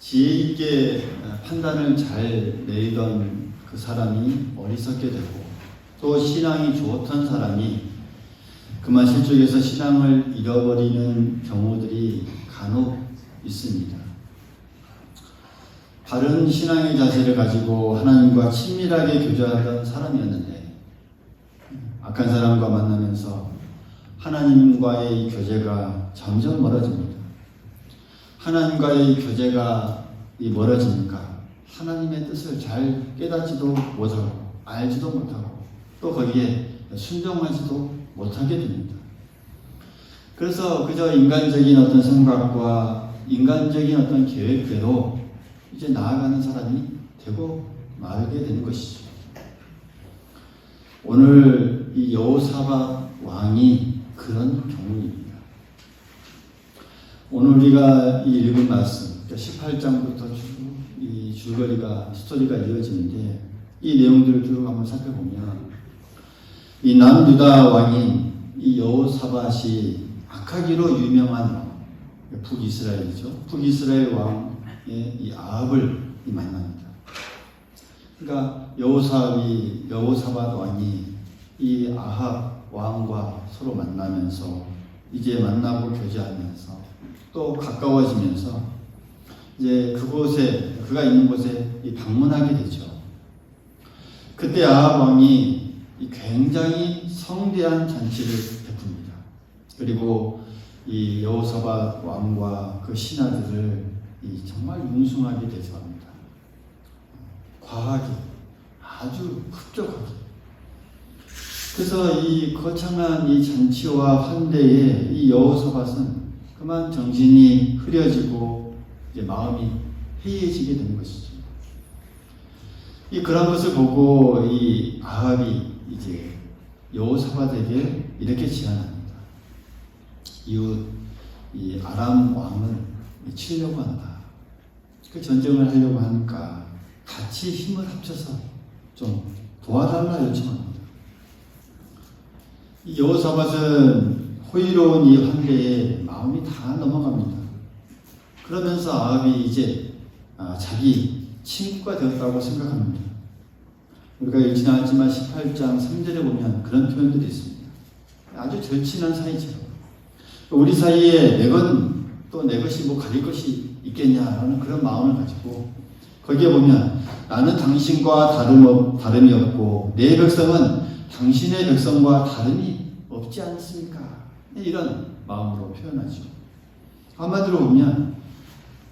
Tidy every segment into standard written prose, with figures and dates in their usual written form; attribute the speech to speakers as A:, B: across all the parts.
A: 지혜 있게 판단을 잘 내리던 그 사람이 어리석게 되고, 또 신앙이 좋던 사람이 그만 실족해서 신앙을 잃어버리는 경우들이 간혹 있습니다. 바른 신앙의 자세를 가지고 하나님과 친밀하게 교제하던 사람이었는데, 악한 사람과 만나면서 하나님과의 교제가 점점 멀어집니다. 하나님과의 교제가 멀어지니까 하나님의 뜻을 잘 깨닫지도 못하고 알지도 못하고 또 거기에 순종하지도 못하게 됩니다. 그래서 그저 인간적인 어떤 생각과 인간적인 어떤 계획대로 이제 나아가는 사람이 되고 말게 되는 것이죠. 오늘 이 여호사밧 왕이 그런 경우입니다. 오늘 우리가 이 읽은 말씀, 18장부터 이 줄거리가, 스토리가 이어지는데, 이 내용들을 쭉 한번 살펴보면, 이 남유다 왕인 이 여호사밧이 악하기로 유명한 왕, 북이스라엘이죠. 북이스라엘 왕의 이 아합을 만납니다. 그러니까 여호사밧 왕이 이 아합 왕과 서로 만나면서 이제 만나고 교제하면서 또 가까워지면서 이제 그가 있는 곳에 방문하게 되죠. 그때 아합 왕이 굉장히 성대한 잔치를 베풉니다. 그리고 이 여호사밧 왕과 그 신하들을 정말 융숭하게 대접합니다. 과하게, 아주 흡족하게. 그래서 이 거창한 이 잔치와 환대에 이 여호사밧은 그만 정신이 흐려지고 이제 마음이 해이해지게 되는 것이죠. 그런 것을 보고 이 아합이 이제 여호사밧에게 이렇게 제안합니다. 이웃 이 아람 왕을 치려고 한다. 그 전쟁을 하려고 하니까 같이 힘을 합쳐서 좀 도와달라 요청합니다. 이 여호사밧은 호의로운 이 환대에 마음이 다 넘어갑니다. 그러면서 아합이 이제 자기 친구가 되었다고 생각합니다. 우리가 읽지 않았지만 18장 3절에 보면 그런 표현들이 있습니다. 아주 절친한 사이죠. 우리 사이에 내 것이 뭐 가릴 것이 있겠냐라는 그런 마음을 가지고 거기에 보면 나는 당신과 다름이 없고 내 백성은 당신의 백성과 다름이 없지 않습니까? 이런 마음으로 표현하죠. 한마디로 보면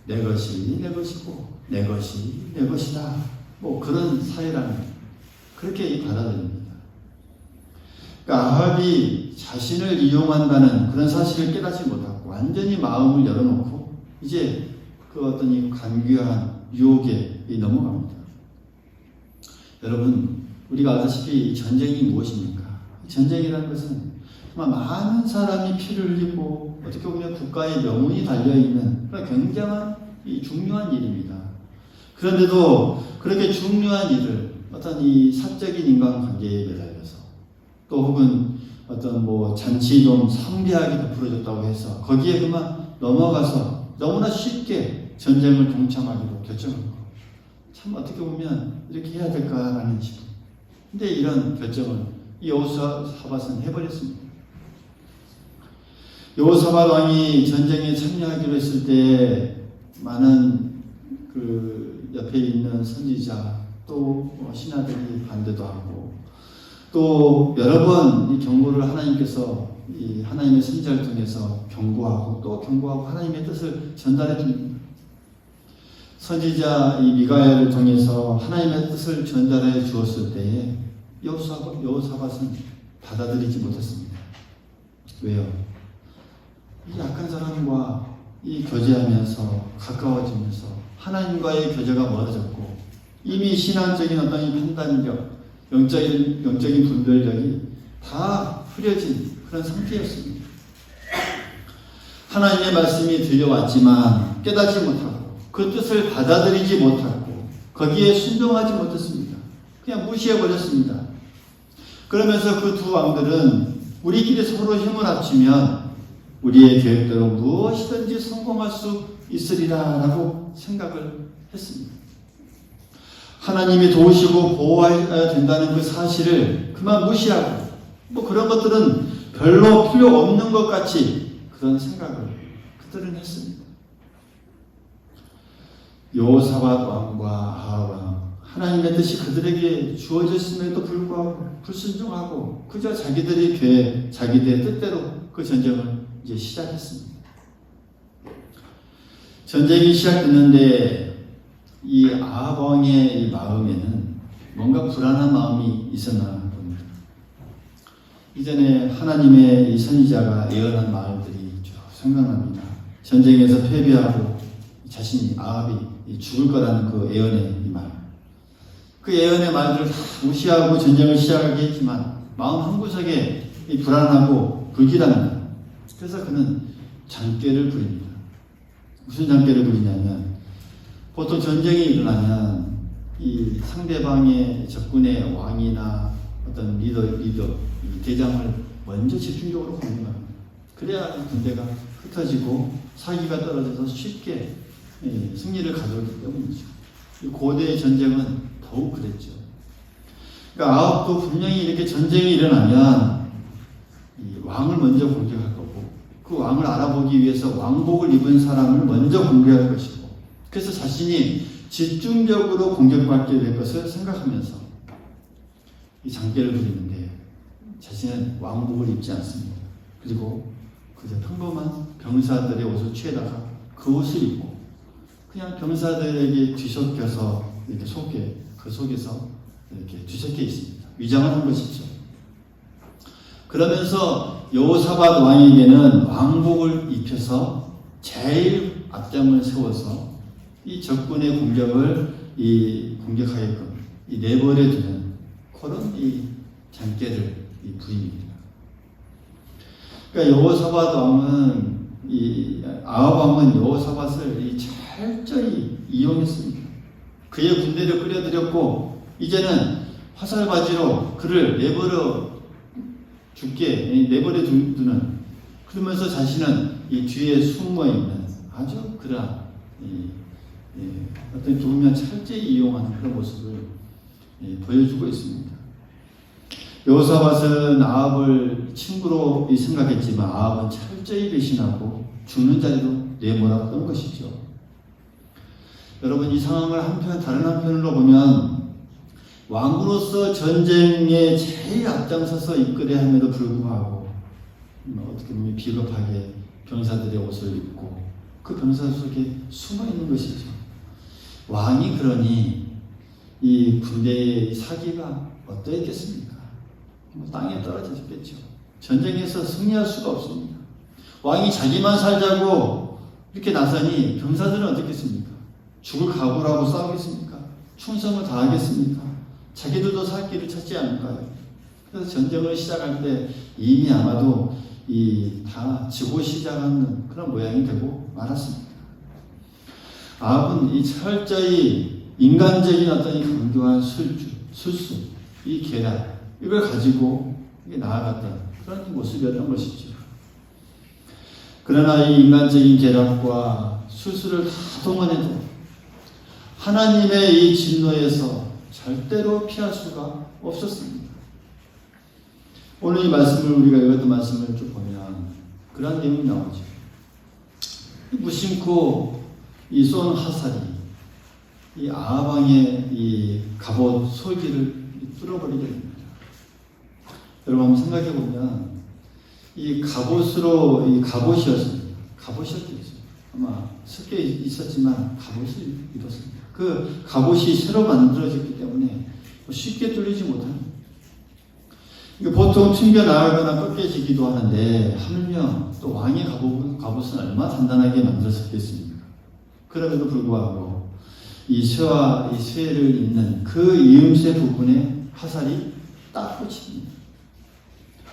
A: 내 것이 내 것이고 내 것이 내 것이다. 뭐 그런 사이라는 그렇게 받아들입니다. 그러니까 아합이 자신을 이용한다는 그런 사실을 깨닫지 못하고 완전히 마음을 열어놓고 이제 그 어떤 이 간교한 유혹에 넘어갑니다. 여러분, 우리가 아다시피 전쟁이 무엇입니까? 전쟁이라는 것은 정말 많은 사람이 피를 흘리고 어떻게 보면 국가의 명운이 달려있는 그런 굉장한 중요한 일입니다. 그런데도 그렇게 중요한 일을 어떤 이 사적인 인간관계에 매달려서 또 혹은 어떤 뭐 잔치 좀 성대하게 베풀어졌다고 해서 거기에 그만 넘어가서 너무나 쉽게 전쟁을 동참하기로 결정한 거. 참 어떻게 보면 이렇게 해야 될까라는 싶은. 근데 이런 결정을 이 여호사밧은 해버렸습니다. 여호사밧 왕이 전쟁에 참여하기로 했을 때 많은 그 옆에 있는 선지자 또 신하들이 반대도 하고 또 여러 번 이 경고를 하나님께서 이 하나님의 선지자를 통해서 경고하고 하나님의 뜻을 전달해 줍니다. 선지자 이 미가야를 통해서 하나님의 뜻을 전달해 주었을 때에 여호사밧은 받아들이지 못했습니다. 왜요? 이 약한 사람과 이 교제하면서 가까워지면서 하나님과의 교제가 멀어졌고 이미 신앙적인 어떤 이 판단력, 영적인 분별력이 다 흐려진 그런 상태였습니다. 하나님의 말씀이 들려왔지만 깨닫지 못하고 그 뜻을 받아들이지 못하고 거기에 순종하지 못했습니다. 그냥 무시해버렸습니다. 그러면서 그 두 왕들은 우리끼리 서로 힘을 합치면 우리의 계획대로 무엇이든지 성공할 수 있으리라라고 생각을 했습니다. 하나님이 도우시고 보호해야 된다는 그 사실을 그만 무시하고 뭐 그런 것들은 별로 필요 없는 것 같이 그런 생각을 그들은 했습니다. 여호사밧 왕과 아합 왕, 하나님의 뜻이 그들에게 주어졌음에도 불구하고 불순종하고 그저 자기들의 계획, 자기들의 뜻대로 그 전쟁을 이제 시작했습니다. 전쟁이 시작됐는데 이 아합 왕의 이 마음에는 뭔가 불안한 마음이 있었나 봅니다. 이전에 하나님의 이 선지자가 예언한 말들이 쭉 생각납니다. 전쟁에서 패배하고 자신이 아합이 죽을 거라는 그 예언의 이 말. 그 예언의 말들을 다 무시하고 전쟁을 시작하게 했지만 마음 한구석에 이 불안하고 불길합니다. 그래서 그는 장꾀를 부립니다. 무슨 장꾀를 부리냐면 보통 전쟁이 일어나면 이 상대방의 적군의 왕이나 어떤 리더, 대장을 먼저 집중적으로 공격합니다. 그래야 군대가 흩어지고 사기가 떨어져서 쉽게 승리를 가져오기 때문이죠. 고대의 전쟁은 더욱 그랬죠. 그러니까 아합도 분명히 이렇게 전쟁이 일어나면 이 왕을 먼저 공격할 거고 그 왕을 알아보기 위해서 왕복을 입은 사람을 먼저 공격할 것이고 그래서 자신이 집중적으로 공격받게 될 것을 생각하면서 이 장계를 부리는데 자신은 왕복을 입지 않습니다. 그리고 그저 평범한 병사들의 옷을 취해다가 그 옷을 입고 그냥 병사들에게 뒤섞여서 이렇게 그 속에서 이렇게 뒤섞여 있습니다. 위장을 한 것이죠. 그러면서 여호사밧 왕에게는 왕복을 입혀서 제일 앞장을 세워서 이 적군의 공격을 공격하게끔 내버려 두는 그런 이 장계를 부립니다. 그러니까 여호사밧 왕은 아합 왕은 여호사밧을 철저히 이용했습니다. 그의 군대를 끌어들였고 이제는 화살바지로 그를 내버려 두는 그러면서 자신은 이 뒤에 숨어 있는 아주 그러한 어떤 도우면 철저히 이용하는 그런 모습을 보여주고 있습니다. 여호사밧은 아합을 친구로 생각했지만 아합은 철저히 배신하고 죽는 자리로 내몰았던 것이죠. 여러분 이 상황을 다른 한편으로 보면 왕으로서 전쟁에 제일 앞장서서 이끌어야 함에도 불구하고 어떻게 보면 비겁하게 병사들의 옷을 입고 그 병사 속에 숨어 있는 것이죠. 왕이 그러니 이 군대의 사기가 어떠했겠습니까? 땅에 떨어졌겠죠. 전쟁에서 승리할 수가 없습니다. 왕이 자기만 살자고 이렇게 나서니 병사들은 어떻겠습니까? 죽을 각오로 하고 싸우겠습니까? 충성을 다하겠습니까? 자기들도 살 길을 찾지 않을까요? 그래서 전쟁을 시작할 때 이미 아마도 다 지고 시작하는 그런 모양이 되고 말았습니다. 아합은 이 철저히 인간적인 어떤 이 강교한 술수, 이 계략, 이걸 가지고 나아갔던 그런 모습이었던 것이죠. 그러나 이 인간적인 계략과 술수를 다 동원해도 하나님의 이 진노에서 절대로 피할 수가 없었습니다. 오늘 이 말씀을 우리가 읽었던 말씀을 쭉 보면 그런 내용이 나오죠. 무심코 이 쏜 화살이 이 아합 왕의 이 갑옷 솔기를 뚫어버리게 됩니다. 여러분 한번 생각해 보면 이 갑옷이었습니다. 갑옷이었겠죠. 아마 섞여 있었지만 갑옷을 입었습니다. 그 갑옷이 새로 만들어졌기 때문에 쉽게 뚫리지 못합니다. 보통 튕겨 나가거나 꺾여지기도 하는데 하물며 또 왕의 갑옷은 얼마나 단단하게 만들었겠습니까? 그럼에도 불구하고 이 쇠와 이 쇠를 잇는 그 이음새 부분에 화살이 딱 꽂힙니다.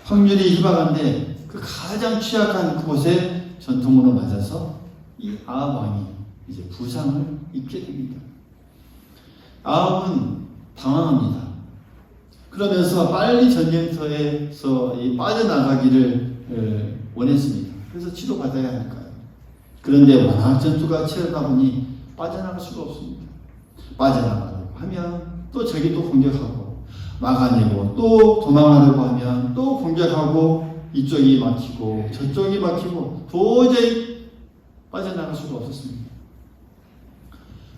A: 확률이 희박한데 그 가장 취약한 그곳에 전통으로 맞아서 이 아합 왕이 이제 부상을 입게 됩니다. 아합은 당황합니다. 그러면서 빨리 전쟁터에서 빠져나가기를 원했습니다. 그래서 치료받아야 할까요? 그런데 워낙 전투가 치열하다 보니 빠져나갈 수가 없습니다. 빠져나가려고 하면 또 적이 또 공격하고 막아내고 또 도망하려고 하면 또 공격하고 이쪽이 막히고 저쪽이 막히고 도저히 빠져나갈 수가 없었습니다.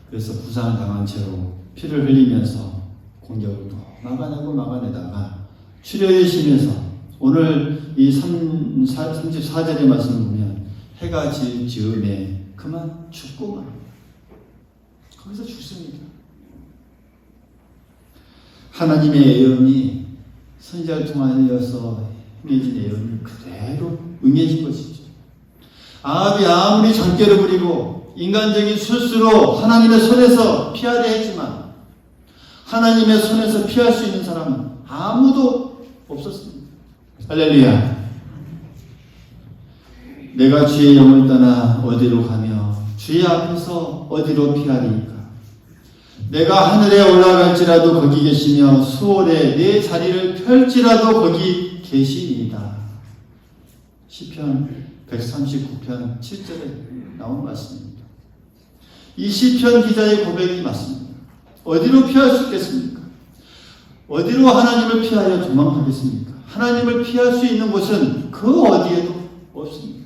A: 그래서 부상을 당한 채로 피를 흘리면서 공격을 또 막아내다가 출혈이 심해서 오늘 이 34절의 말씀을 보면 해가 질 즈음에 그만 죽고만 거기서 죽습니다. 하나님의 예언이 선지자를 통하여서 행해진 예언이 그대로 응해진 것이죠. 아합이 아무리 전개를 부리고 인간적인 술수로 하나님의 손에서 피하려 했지만 하나님의 손에서 피할 수 있는 사람은 아무도 없었습니다. 할렐루야. 내가 주의 영을 떠나 어디로 가며 주의 앞에서 어디로 피하리이까. 내가 하늘에 올라갈지라도 거기 계시며 수월에 내 자리를 펼지라도 거기 계시니이다. 시편 139편 7절에 나온 말씀입니다. 이 시편 기자의 고백이 맞습니다. 어디로 피할 수 있겠습니까? 어디로 하나님을 피하여 도망가겠습니까? 하나님을 피할 수 있는 곳은 그 어디에도 없습니다.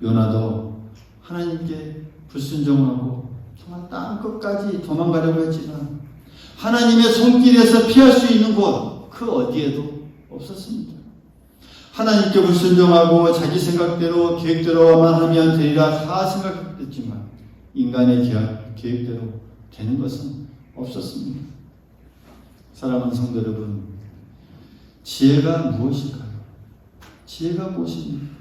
A: 요나도 하나님께 불순종하고 정말 땅 끝까지 도망가려고 했지만 하나님의 손길에서 피할 수 있는 곳 그 어디에도 없었습니다. 하나님께 불순종하고 자기 생각대로 계획대로만 하면 되리라 다 생각했지만 인간의 계획대로 되는 것은 없었습니다. 사랑하는 성도 여러분, 지혜가 무엇일까요? 지혜가 무엇입니까?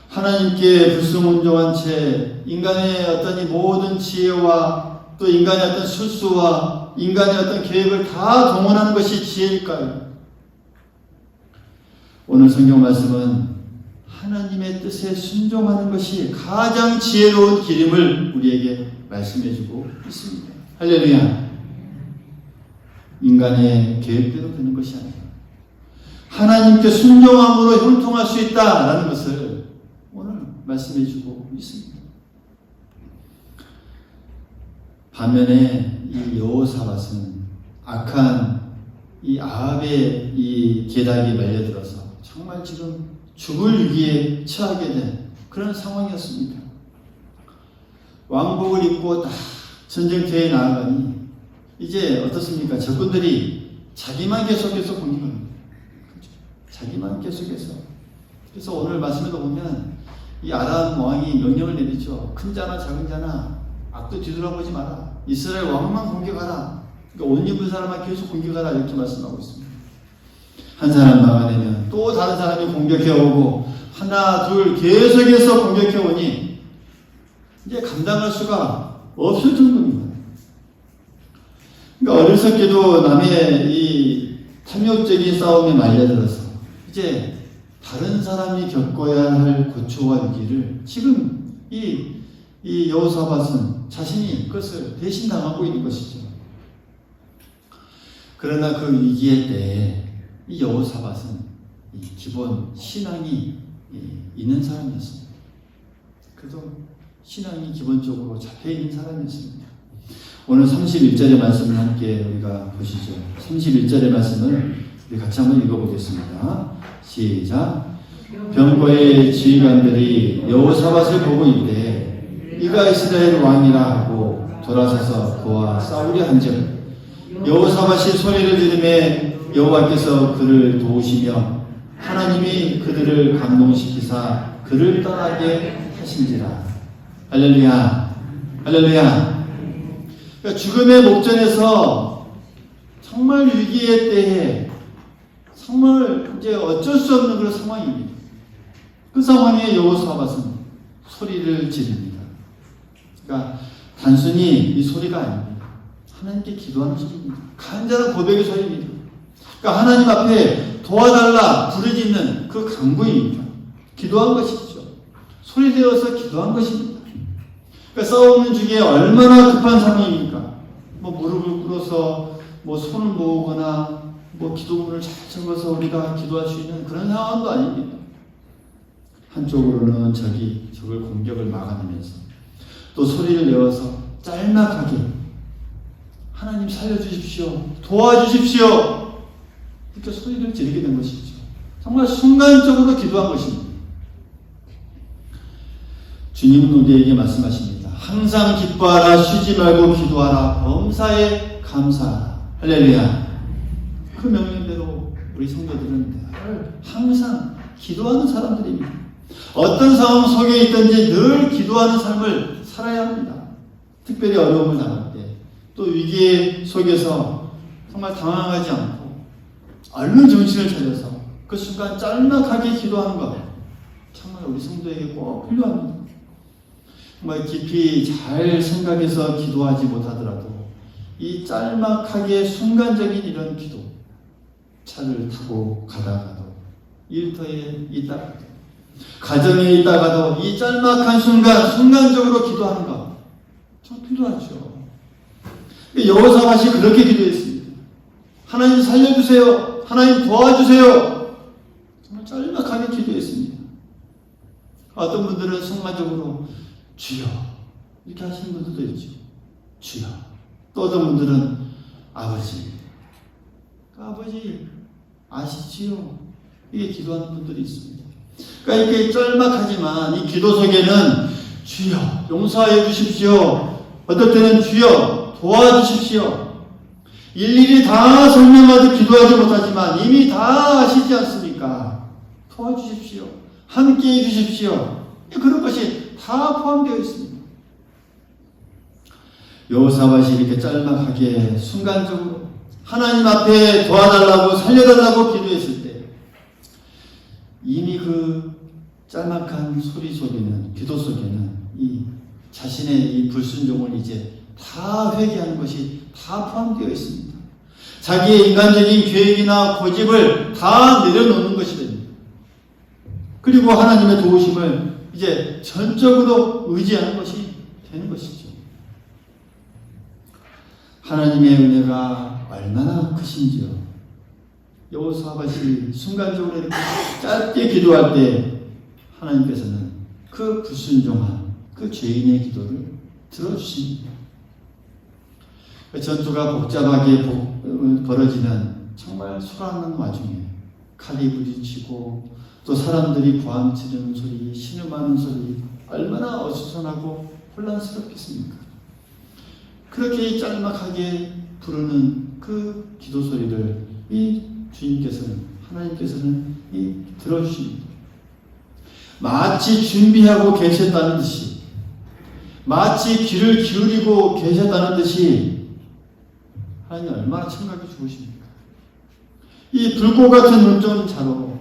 A: 하나님께 불순종한 채 인간의 어떤 이 모든 지혜와 또 인간의 어떤 술수와 인간의 어떤 계획을 다 동원하는 것이 지혜일까요? 오늘 성경 말씀은 하나님의 뜻에 순종하는 것이 가장 지혜로운 길임을 우리에게 말씀해 주고 있습니다. 할렐루야. 인간의 계획대로 되는 것이 아니라 하나님께 순종함으로 형통할 수 있다라는 것을 오늘 말씀해 주고 있습니다. 반면에 이 여호사밧은 악한 이 아합의 이 계략이 말려들어서 정말 지금 죽을 위기에 처하게 된 그런 상황이었습니다. 왕복을 입고 딱 전쟁터에 나아가니 이제 어떻습니까? 적군들이 자기만 계속해서 공격합니다. 자기만 계속해서. 그래서 오늘 말씀에도 보면 이 아람 왕이 명령을 내리죠. 큰 자나 작은 자나 앞도 뒤돌아보지 마라. 이스라엘 왕만 공격하라. 그러니까 옷 입은 사람만 계속 공격하라 이렇게 말씀하고 있습니다. 한 사람 막아내면 또 다른 사람이 공격해오고 하나 둘 계속해서 공격해오니 이제 감당할 수가 없을 정도입니다. 그러니까 어리석게도 남의 이 탐욕적인 싸움에 말려들어서 이제 다른 사람이 겪어야 할 고초와 위기를 지금 이 여호사밧은 자신이 그것을 대신 당하고 있는 것이죠. 그러나 그 위기의 때에 이 여호사밧은 이 기본 신앙이 있는 사람이었습니다. 그래도 신앙이 기본적으로 잡혀 있는 사람이었습니다. 오늘 31절의 말씀을 함께 우리가 보시죠. 31절의 말씀을 우리 같이 한번 읽어보겠습니다. 시작. 병거의 지휘관들이 여호사밧을 보고 있되 이가 이스라엘 왕이라 하고 돌아서서 그와 싸우려 한즉 여호사밧이 소리를 지르매 여호와께서 그를 도우시며 하나님이 그들을 감동시키사 그를 떠나게 하신지라. 할렐루야. 할렐루야. 그러니까 죽음의 목전에서 정말 위기의 때에 정말 이제 어쩔 수 없는 그런 상황입니다. 그 상황에 여호사밧은 소리를 지릅니다. 그러니까 단순히 이 소리가 아닙니다. 하나님께 기도하는 소리입니다. 간절한 고백의 소리입니다. 그러니까 하나님 앞에 도와달라 부르짖는 그 간구입니다. 기도한 것이죠. 소리되어서 기도한 것입니다. 그러니까 싸우는 중에 얼마나 급한 상황입니까? 뭐 무릎을 꿇어서 뭐 손을 모으거나 뭐 기도문을 잘 적어서 우리가 기도할 수 있는 그런 상황도 아닙니다. 한쪽으로는 적을 공격을 막아내면서 또 소리를 내어서 짤막하게 하나님 살려주십시오, 도와주십시오, 이렇게 소리를 지르게 된 것이죠. 정말 순간적으로 기도한 것입니다. 주님은 우리에게 말씀하십니다. 항상 기뻐하라, 쉬지 말고 기도하라, 범사에 감사하라. 할렐루야. 그 명령대로 우리 성도들은 항상 기도하는 사람들입니다. 어떤 상황 속에 있든지 늘 기도하는 삶을 살아야 합니다. 특별히 어려움을 당할 때, 또 위기 속에서 정말 당황하지 않고 얼른 정신을 차려서 그 순간 짤막하게 기도하는 것, 정말 우리 성도에게 꼭 필요합니다. 정말 깊이 잘 생각해서 기도하지 못하더라도 이 짤막하게 순간적인 이런 기도, 차를 타고 가다가도, 일터에 있다가도, 가정에 있다가도 이 짤막한 순간적으로 기도하는 것 참 필요하죠. 여호사밧이 그렇게 기도했습니다. 하나님 살려주세요, 하나님 도와주세요, 정말 짤막하게 기도했습니다. 어떤 분들은 순간적으로 주여 이렇게 하시는 분들도 있죠. 주여. 또 어떤 분들은 아버지 아시지요? 이게 기도하는 분들이 있습니다. 그러니까 이렇게 짤막하지만 이 기도 속에는 주여 용서하여 주십시오, 어떨 때는 주여 도와주십시오, 일일이 다 설명하듯 기도하지 못하지만 이미 다 아시지 않습니까? 도와주십시오, 함께해 주십시오, 그런 것이 다 포함되어 있습니다. 여호사밧이 이렇게 짤막하게 순간적으로 하나님 앞에 도와달라고 살려달라고 기도했을 때 이미 그 짤막한 소리 속에는, 기도 속에는 이 자신의 이 불순종을 이제 다 회개하는 것이 다 포함되어 있습니다. 자기의 인간적인 계획이나 고집을 다 내려놓는 것이 됩니다. 그리고 하나님의 도우심을 이제 전적으로 의지하는 것이 되는 것이죠. 하나님의 은혜가 얼마나 크신지요. 여호사밧이 순간적으로 이렇게 짧게 기도할 때 하나님께서는 그 불순종한 그 죄인의 기도를 들어주십니다. 전투가 복잡하게 벌어지는 정말 소란한 와중에 칼이 부딪히고 또 사람들이 고함 지르는 소리, 신음하는 소리, 얼마나 어수선하고 혼란스럽겠습니까? 그렇게 짤막하게 부르는 그 기도 소리를 이 주님께서는, 하나님께서는 들어주십니다. 마치 준비하고 계셨다는 듯이, 마치 귀를 기울이고 계셨다는 듯이 하나님 얼마나 청각이 좋으십니까? 이 불꽃 같은 눈동자로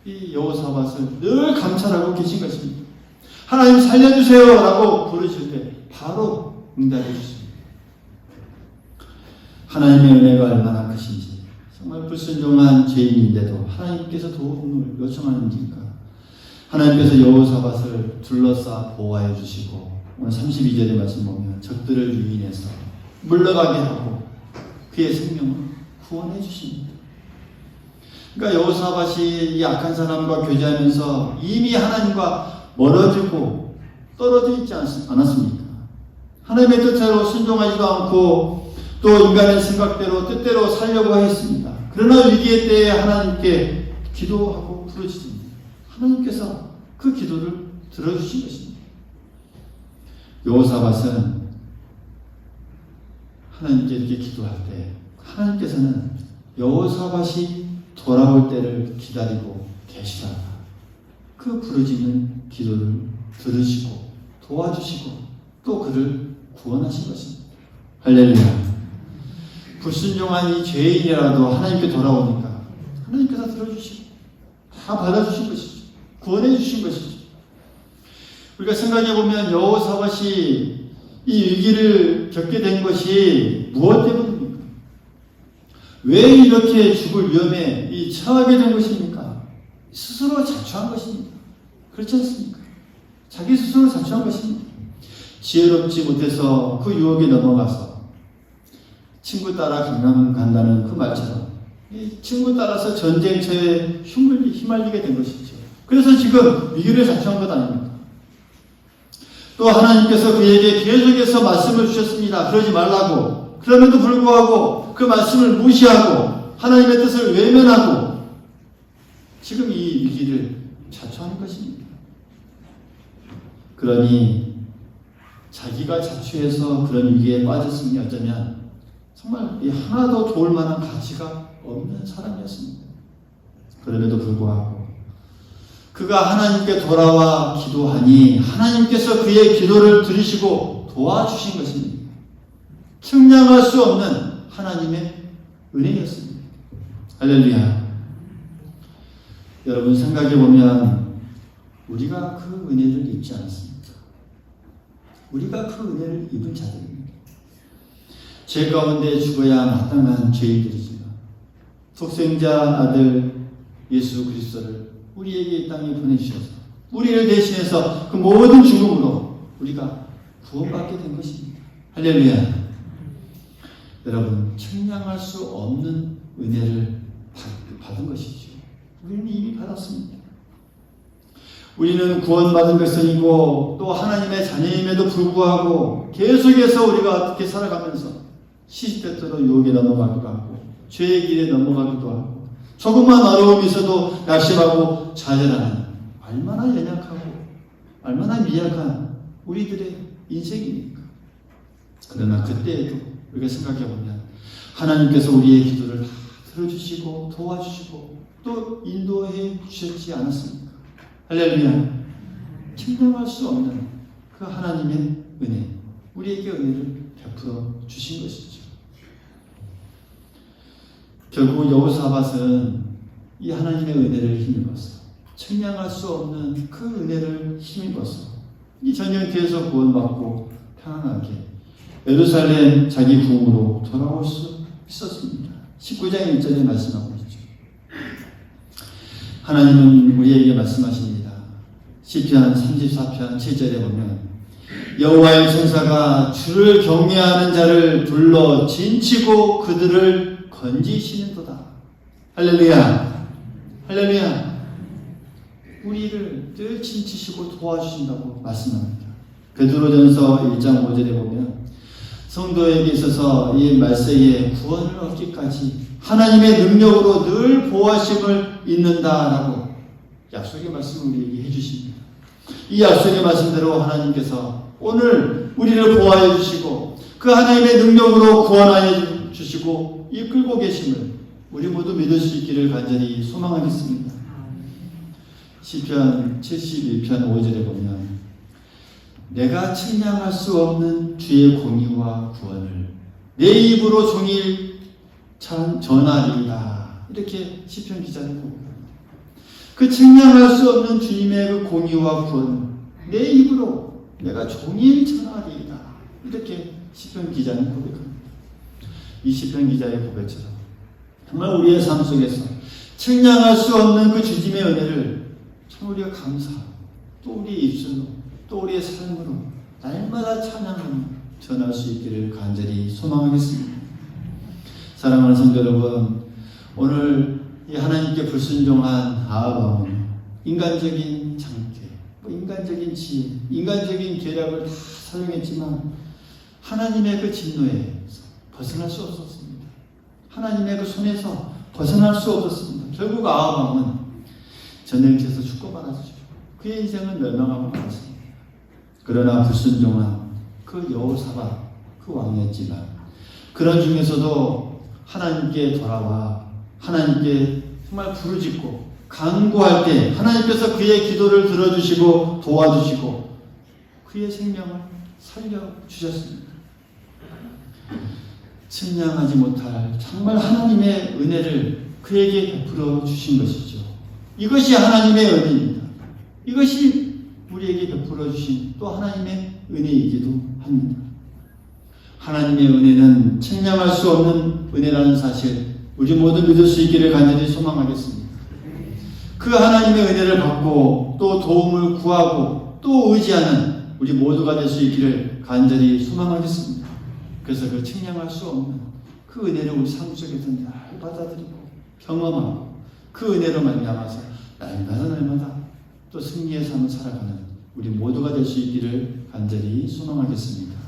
A: 이 여호사밧을 늘 감찰하고 계신 것입니다. 하나님 살려주세요 라고 부르실 때 바로 응답해 주십니다. 하나님의 은혜가 얼마나 크신지, 정말 불순종한 죄인인데도 하나님께서 도움을 요청하는지니까 하나님께서 여호사밧을 둘러싸 보호하여 주시고, 오늘 32절의 말씀 보면 적들을 유인해서 물러가게 하고 그의 생명을 구원해 주십니다. 그러니까 여호사밧이 이 악한 사람과 교제하면서 이미 하나님과 멀어지고 떨어져 있지 않았습니까? 하나님의 뜻대로 순종하지도 않고 또 인간의 생각대로 뜻대로 살려고 했습니다. 그러나 위기의 때에 하나님께 기도하고 부르짖습니다. 하나님께서 그 기도를 들어주신 것입니다. 여호사밧은 하나님께 이렇게 기도할 때 하나님께서는 여호사밧이 돌아올 때를 기다리고 계시다가 그 부르짖는 기도를 들으시고 도와주시고 또 그를 구원하신 것입니다. 할렐루야. 불순종한 이 죄인이라도 하나님께 돌아오니까 하나님께서 들어주시고 다 받아주신 것이죠. 구원해 주신 것이죠. 우리가 생각해보면 여호사밧이 이 위기를 겪게 된 것이 무엇 때문입니까? 왜 이렇게 죽을 위험에 처하게 된 것입니까? 스스로 자초한 것입니다. 그렇지 않습니까? 자기 스스로 자초한 것입니다. 지혜롭지 못해서 그 유혹에 넘어가서 친구 따라 강남 간다는 그 말처럼 이 친구 따라서 전쟁터에 휘말리게 된 것이죠. 그래서 지금 위기를 자초한 것 아닙니까? 또 하나님께서 그에게 계속해서 말씀을 주셨습니다. 그러지 말라고. 그럼에도 불구하고 그 말씀을 무시하고 하나님의 뜻을 외면하고 지금 이 위기를 자초하는 것입니다. 그러니 자기가 자초해서 그런 위기에 빠졌으니 어쩌면 정말 하나도 도울 만한 가치가 없는 사람이었습니다. 그럼에도 불구하고 그가 하나님께 돌아와 기도하니 하나님께서 그의 기도를 들으시고 도와주신 것입니다. 측량할 수 없는 하나님의 은혜였습니다. 할렐루야. 여러분 생각해보면 우리가 그 은혜를 입지 않았습니까? 우리가 그 은혜를 입은 자들입니다. 죄 가운데 죽어야 마땅한 죄인들이지만 독생자 아들 예수 그리스도를 우리에게 이 땅에 보내주셔서 우리를 대신해서 그 모든 죽음으로 우리가 구원받게 된 것입니다. 할렐루야. 여러분 측량할 수 없는 은혜를 받은 것이죠. 우리는 이미 받았습니다. 우리는 구원받은 백성이고 또 하나님의 자녀임에도 불구하고 계속해서 우리가 어떻게 살아가면서 시시때때로 유혹에 넘어가기도 하고 죄의 길에 넘어가기도 하고 조금만 어려움이 있어도 낙심하고 좌절하는 얼마나 연약하고 얼마나 미약한 우리들의 인생입니까? 그러나 그때에도 우리가 생각해보면 하나님께서 우리의 기도를 다 들어주시고 도와주시고 또 인도해 주셨지 않았습니까? 할렐루야. 측량할 수 없는 그 하나님의 은혜, 우리에게 은혜를 베풀어 주신 것이죠. 결국 여호사밧은 이 하나님의 은혜를 힘입어서 측량할 수 없는 그 은혜를 힘입어서 이 전쟁터에서 구원받고 평안하게 예루살렘 자기 궁으로 돌아올 수 있었습니다. 19장 1절에 말씀하고 있죠. 하나님은 우리에게 말씀하십니다. 시편 34편 7절에 보면 여호와의 천사가 주를 경외하는 자를 불러 진치고 그들을 건지시는도다. 할렐루야. 할렐루야. 우리를 늘 진치시고 도와주신다고 말씀합니다. 베드로전서 1장 5절에 보면 성도에게 있어서 이 말세에 구원을 얻기까지 하나님의 능력으로 늘 보호하심을 잊는다라고 약속의 말씀을 우리에게 해주십니다. 이 약속의 말씀대로 하나님께서 오늘 우리를 보호하여 주시고 그 하나님의 능력으로 구원하여 주시고 이끌고 계심을 우리 모두 믿을 수 있기를 간절히 소망하겠습니다. 시편 71편 5절에 보면 내가 측량할 수 없는 주의 공의와 구원을 내 입으로 종일 전하리이다. 이렇게 시편 기자는 고백합니다. 그 측량할 수 없는 주님의 그 공의와 구원을 내 입으로 내가 종일 전하리이다. 이렇게 시편 기자는 고백합니다. 이 시편 기자의 고백처럼 정말 우리의 삶 속에서 측량할 수 없는 그 주님의 은혜를 참 우리가 감사하고 또 우리의 입술로 또 우리의 삶으로 날마다 찬양하며 전할 수 있기를 간절히 소망하겠습니다. 사랑하는 성도 여러분, 오늘 이 하나님께 불순종한 아합 왕은 인간적인 장계, 인간적인 지혜, 인간적인 계략을 다 사용했지만 하나님의 그 진노에서 벗어날 수 없었습니다. 하나님의 그 손에서 벗어날 수 없었습니다. 결국 아합 왕은 전쟁터에서 죽고 말았죠. 그의 인생은 멸망하고 말았습니다. 그러나 불순종한 그 여호사밧 그 왕이었지만 그런 중에서도 하나님께 돌아와 하나님께 정말 부르짖고 간구할 때 하나님께서 그의 기도를 들어주시고 도와주시고 그의 생명을 살려주셨습니다. 측량하지 못할 정말 하나님의 은혜를 그에게 베풀어 주신 것이죠. 이것이 하나님의 은혜입니다. 이것이 우리에게 베풀어 주신 또 하나님의 은혜이기도 합니다. 하나님의 은혜는 측량할 수 없는 은혜라는 사실 우리 모두 믿을 수 있기를 간절히 소망하겠습니다. 그 하나님의 은혜를 받고 또 도움을 구하고 또 의지하는 우리 모두가 될 수 있기를 간절히 소망하겠습니다. 그래서 그 측량할 수 없는 그 은혜를 우리 삶 속에서 날 받아들이고 경험하고 그 은혜로 말미암아서 날마다 또 승리의 삶을 살아가는 우리 모두가 될 수 있기를 간절히 소망하겠습니다.